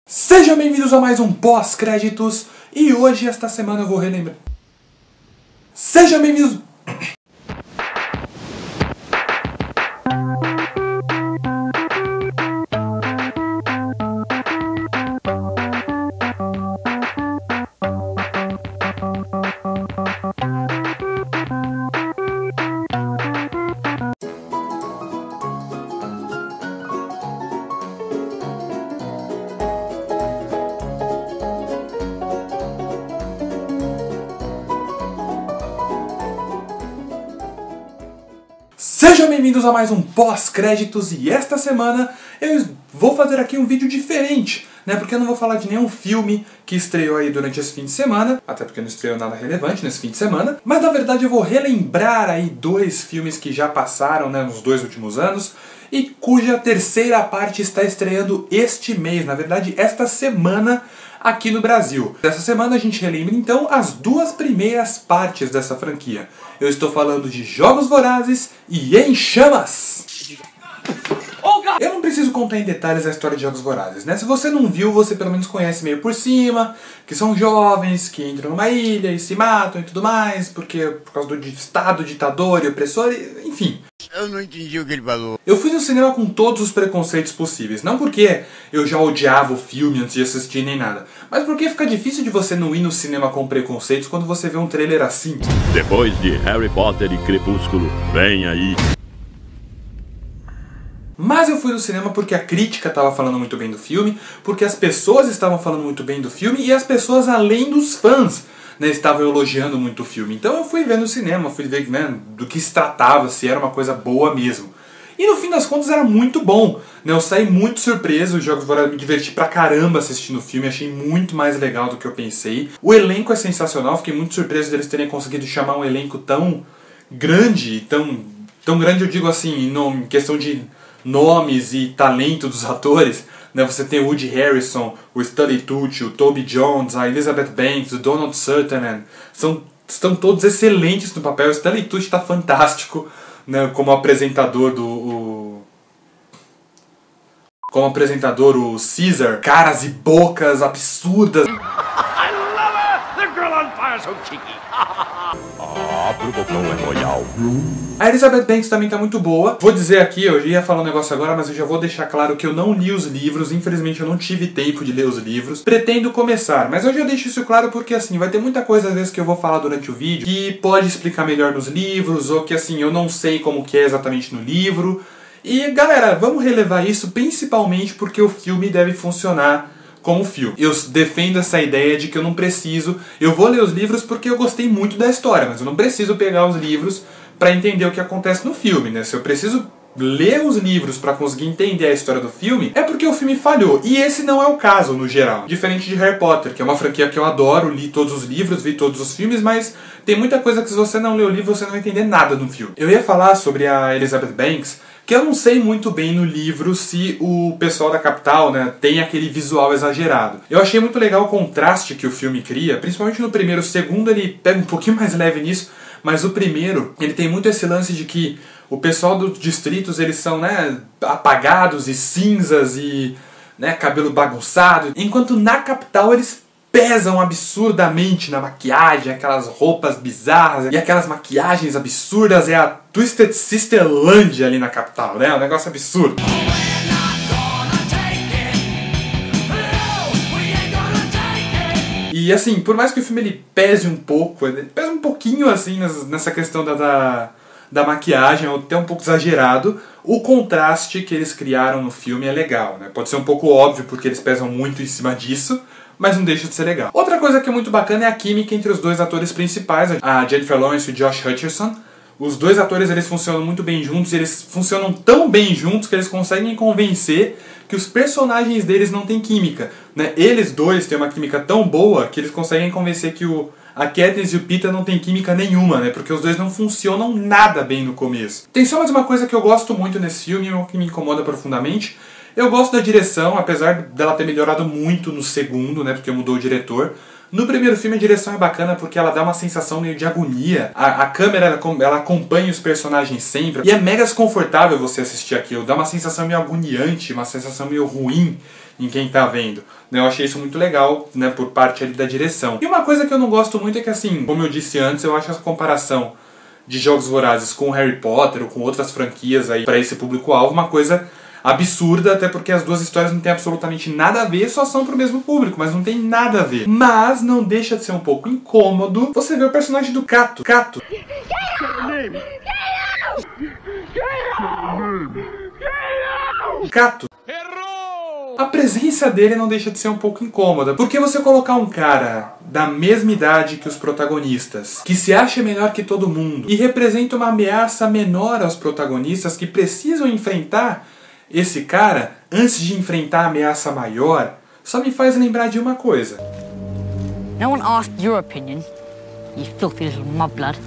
Sejam bem-vindos a mais um pós-créditos e hoje, esta semana, eu vou relembrar. Sejam bem-vindos. Sejam bem-vindos a mais um pós-créditos e esta semana eu vou fazer aqui um vídeo diferente, né? Porque eu não vou falar de nenhum filme que estreou aí durante esse fim de semana, até porque não estreou nada relevante nesse fim de semana, mas na verdade eu vou relembrar aí dois filmes que já passaram, né, nos dois últimos anos e cuja terceira parte está estreando este mês, na verdade esta semana aqui no Brasil. Dessa semana a gente relembra então as duas primeiras partes dessa franquia. Eu estou falando de Jogos Vorazes e Em Chamas! Eu não preciso contar em detalhes a história de Jogos Vorazes, né? Se você não viu, você pelo menos conhece meio por cima, que são jovens que entram numa ilha e se matam e tudo mais, porque por causa do estado ditador e opressor, enfim. Eu não entendi o que ele falou. Eu fui no cinema com todos os preconceitos possíveis, não porque eu já odiava o filme antes de assistir nem nada, mas porque fica difícil de você não ir no cinema com preconceitos quando você vê um trailer assim. Depois de Harry Potter e Crepúsculo, vem aí. Mas eu fui no cinema porque a crítica estava falando muito bem do filme, porque as pessoas estavam falando muito bem do filme e as pessoas além dos fãs, né, estavam elogiando muito o filme. Então eu fui ver no cinema, fui ver, né, do que se tratava, se era uma coisa boa mesmo. E no fim das contas era muito bom, né? Eu saí muito surpreso, os Jogos Vorazes, me diverti pra caramba assistindo o filme, achei muito mais legal do que eu pensei. O elenco é sensacional, fiquei muito surpreso deles terem conseguido chamar um elenco tão grande, tão grande eu digo assim, em questão de nomes e talento dos atores, né? Você tem o Woody Harrison, o Stanley Tucci, o Toby Jones, a Elizabeth Banks, o Donald Sutherland, estão todos excelentes no papel. O Stanley Tucci está fantástico, né? Como apresentador o Caesar, caras e bocas absurdas. Pro bocão é royal. A Elizabeth Banks também tá muito boa. Vou dizer aqui, eu ia falar um negócio agora, mas eu já vou deixar claro que eu não li os livros. Infelizmente eu não tive tempo de ler os livros. Pretendo começar, mas eu já deixo isso claro porque assim, vai ter muita coisa às vezes que eu vou falar durante o vídeo que pode explicar melhor nos livros, ou que assim, eu não sei como que é exatamente no livro. E galera, vamos relevar isso principalmente porque o filme deve funcionar como filme. Eu defendo essa ideia de que eu não preciso... Eu vou ler os livros porque eu gostei muito da história, mas eu não preciso pegar os livros para entender o que acontece no filme, né? Se eu preciso ler os livros para conseguir entender a história do filme, é porque o filme falhou. E esse não é o caso, no geral. Diferente de Harry Potter, que é uma franquia que eu adoro, li todos os livros, vi todos os filmes, mas tem muita coisa que se você não ler o livro, você não vai entender nada no filme. Eu ia falar sobre a Elizabeth Banks, que eu não sei muito bem no livro se o pessoal da capital, né, tem aquele visual exagerado. Eu achei muito legal o contraste que o filme cria, principalmente no primeiro. O segundo ele pega um pouquinho mais leve nisso, mas o primeiro, ele tem muito esse lance de que o pessoal dos distritos, eles são, né, apagados e cinzas e, né, cabelo bagunçado, enquanto na capital eles pesam absurdamente na maquiagem, aquelas roupas bizarras e aquelas maquiagens absurdas. É a Twisted Sisterlândia ali na capital, né? É um negócio absurdo. E assim, por mais que o filme ele pese um pouco, ele pesa um pouquinho assim nessa questão da maquiagem, ou até um pouco exagerado, o contraste que eles criaram no filme é legal, né? Pode ser um pouco óbvio porque eles pesam muito em cima disso, mas não deixa de ser legal. Outra coisa que é muito bacana é a química entre os dois atores principais, a Jennifer Lawrence e o Josh Hutcherson. Os dois atores, eles funcionam muito bem juntos, eles funcionam tão bem juntos que eles conseguem convencer que os personagens deles não têm química, né? Eles dois têm uma química tão boa que eles conseguem convencer que a Katniss e o Peeta não tem química nenhuma, né? Porque os dois não funcionam nada bem no começo. Tem só mais uma coisa que eu gosto muito nesse filme, que me incomoda profundamente. Eu gosto da direção, apesar dela ter melhorado muito no segundo, né, porque mudou o diretor. No primeiro filme a direção é bacana porque ela dá uma sensação meio de agonia. A câmera ela acompanha os personagens sempre. E é mega desconfortável você assistir aquilo. Dá uma sensação meio agoniante, uma sensação meio ruim em quem tá vendo. Eu achei isso muito legal, né, por parte ali da direção. E uma coisa que eu não gosto muito é que, assim, como eu disse antes, eu acho essa comparação de Jogos Vorazes com Harry Potter ou com outras franquias aí para esse público-alvo uma coisa absurda, até porque as duas histórias não têm absolutamente nada a ver, só são pro mesmo público, mas não tem nada a ver. Mas não deixa de ser um pouco incômodo você ver o personagem do Cato. Cato. A presença dele não deixa de ser um pouco incômoda, porque você colocar um cara da mesma idade que os protagonistas, que se acha melhor que todo mundo, e representa uma ameaça menor aos protagonistas que precisam enfrentar esse cara antes de enfrentar a ameaça maior, só me faz lembrar de uma coisa. No one asked your opinion, you filthy little mudblood.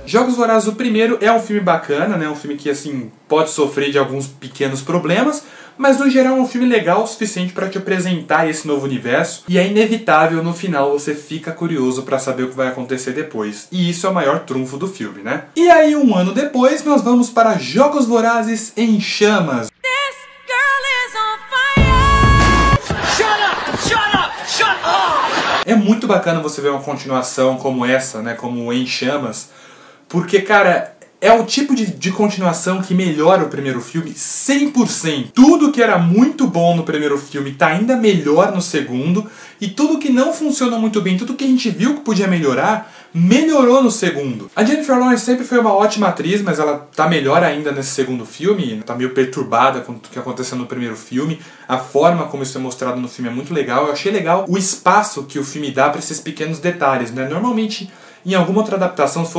Jogos Vorazes, o primeiro, é um filme bacana, né? Um filme que, assim, pode sofrer de alguns pequenos problemas, mas no geral é um filme legal o suficiente para te apresentar esse novo universo, e é inevitável, no final você fica curioso para saber o que vai acontecer depois. E isso é o maior trunfo do filme, né? E aí, um ano depois, nós vamos para Jogos Vorazes em Chamas. É muito bacana você ver uma continuação como essa, né, como Em Chamas, porque, cara, é o tipo de continuação que melhora o primeiro filme 100%. Tudo que era muito bom no primeiro filme tá ainda melhor no segundo, e tudo que não funcionou muito bem, tudo que a gente viu que podia melhorar, melhorou no segundo. A Jennifer Lawrence sempre foi uma ótima atriz, mas ela tá melhor ainda nesse segundo filme, tá meio perturbada com o que aconteceu no primeiro filme. A forma como isso é mostrado no filme é muito legal. Eu achei legal o espaço que o filme dá para esses pequenos detalhes, né? Normalmente, em alguma outra adaptação, se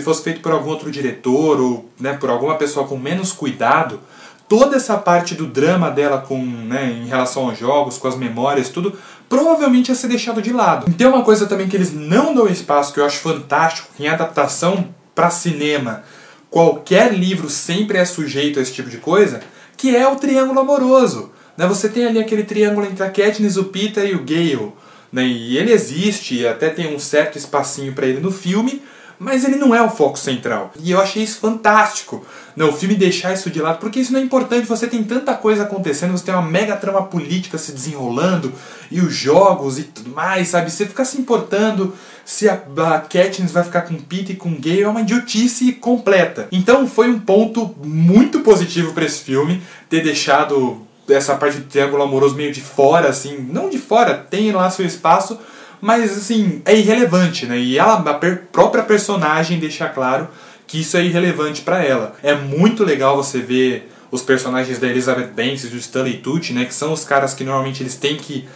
fosse feito por algum outro diretor ou, né, por alguma pessoa com menos cuidado, toda essa parte do drama dela em relação aos jogos, com as memórias, tudo, provavelmente ia ser deixado de lado. E tem uma coisa também que eles não dão espaço, que eu acho fantástico, que em adaptação para cinema, qualquer livro sempre é sujeito a esse tipo de coisa, que é o triângulo amoroso. Né? Você tem ali aquele triângulo entre a Katniss, o Peter e o Gale. Né? E ele existe, e até tem um certo espacinho para ele no filme, mas ele não é o foco central. E eu achei isso fantástico, né? O filme deixar isso de lado, porque isso não é importante. Você tem tanta coisa acontecendo, você tem uma mega trama política se desenrolando, e os jogos e tudo mais, sabe? Você ficar se importando se a Katniss vai ficar com o Peter e com o Gale é uma idiotice completa. Então foi um ponto muito positivo para esse filme, ter deixado essa parte do triângulo amoroso meio de fora, assim, não de fora, tem lá seu espaço, mas assim, é irrelevante, né? E ela, a própria personagem deixa claro que isso é irrelevante pra ela. É muito legal você ver os personagens da Elizabeth Banks e do Stanley Tucci, né? Que são os caras que normalmente eles têm que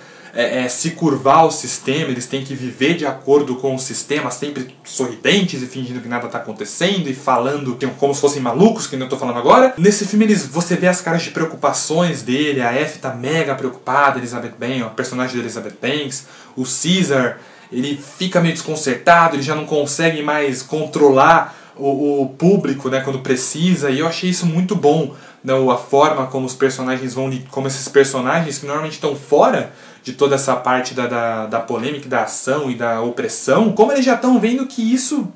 se curvar ao sistema, eles têm que viver de acordo com o sistema, sempre sorridentes e fingindo que nada está acontecendo e falando como se fossem malucos, que nem eu tô falando agora. Nesse filme você vê as caras de preocupações dele, a Effie tá mega preocupada, a personagem da Elizabeth Banks, o Caesar, ele fica meio desconcertado, ele já não consegue mais controlar o público, né, quando precisa, e eu achei isso muito bom, né, a forma como os personagens como esses personagens que normalmente estão fora de toda essa parte da polêmica, da ação e da opressão, como eles já estão vendo que isso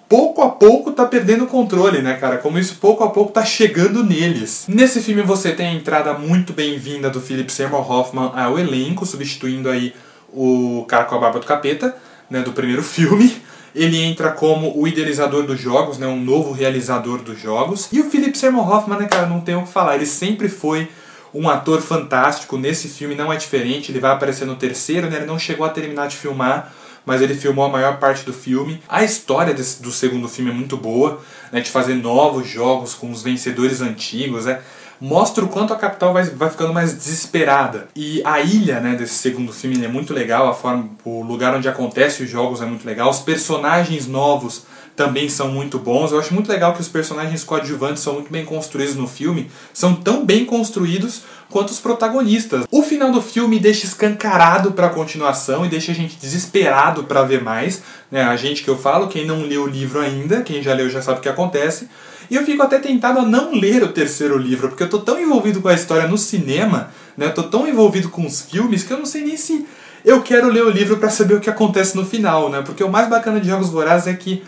pouco a pouco tá perdendo o controle, né, cara? Como isso pouco a pouco tá chegando neles. Nesse filme você tem a entrada muito bem-vinda do Philip Seymour Hoffman ao elenco, substituindo aí o cara com a barba do capeta, né, do primeiro filme. Ele entra como o idealizador dos jogos, né, um novo realizador dos jogos. E o Philip Seymour Hoffman, né, cara, não tem o que falar, ele sempre foi um ator fantástico. Nesse filme não é diferente, ele vai aparecer no terceiro, né? Ele não chegou a terminar de filmar, mas ele filmou a maior parte do filme. A história do segundo filme é muito boa, né? De fazer novos jogos com os vencedores antigos, né? Mostra o quanto a capital vai ficando mais desesperada. E a ilha, né, desse segundo filme é muito legal, o lugar onde acontecem os jogos é muito legal, os personagens novos também são muito bons. Eu acho muito legal que os personagens coadjuvantes são muito bem construídos no filme, são tão bem construídos quanto os protagonistas. O final do filme deixa escancarado para a continuação e deixa a gente desesperado para ver mais, né? A gente que eu falo, quem não leu o livro ainda, quem já leu já sabe o que acontece. E eu fico até tentado a não ler o terceiro livro, porque eu tô tão envolvido com a história no cinema, né? Eu tô tão envolvido com os filmes que eu não sei nem se eu quero ler o livro pra saber o que acontece no final, né? Porque o mais bacana de Jogos Vorazes é que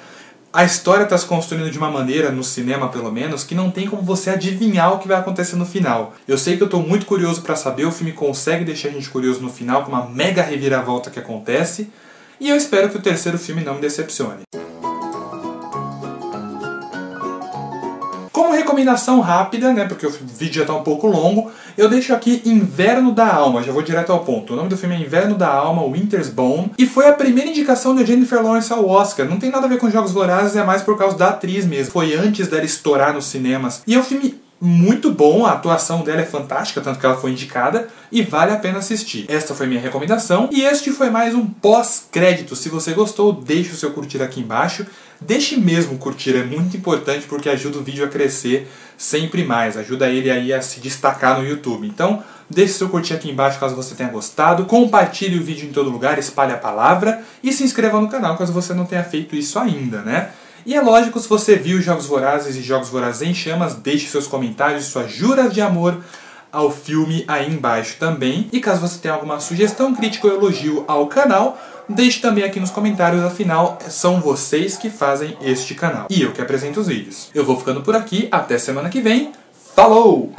a história está se construindo de uma maneira, no cinema pelo menos, que não tem como você adivinhar o que vai acontecer no final. Eu sei que eu estou muito curioso para saber, o filme consegue deixar a gente curioso no final, com uma mega reviravolta que acontece, e eu espero que o terceiro filme não me decepcione. Como recomendação rápida, né, porque o vídeo já está um pouco longo, eu deixo aqui Inverno da Alma, já vou direto ao ponto. O nome do filme é Inverno da Alma, Winter's Bone, e foi a primeira indicação de Jennifer Lawrence ao Oscar. Não tem nada a ver com Jogos Vorazes, é mais por causa da atriz mesmo. Foi antes dela estourar nos cinemas. E é um filme muito bom, a atuação dela é fantástica, tanto que ela foi indicada, e vale a pena assistir. Esta foi minha recomendação, e este foi mais um pós-crédito. Se você gostou, deixe o seu curtir aqui embaixo. Deixe mesmo curtir, é muito importante porque ajuda o vídeo a crescer sempre mais, ajuda ele aí a se destacar no YouTube. Então, deixe seu curtir aqui embaixo caso você tenha gostado, compartilhe o vídeo em todo lugar, espalhe a palavra e se inscreva no canal caso você não tenha feito isso ainda, né? E é lógico, se você viu Jogos Vorazes e Jogos Vorazes em Chamas, deixe seus comentários, suas juras de amor ao filme aí embaixo também. E caso você tenha alguma sugestão, crítica ou elogio ao canal, deixe também aqui nos comentários, afinal, são vocês que fazem este canal. E eu que apresento os vídeos. Eu vou ficando por aqui, até semana que vem. Falou!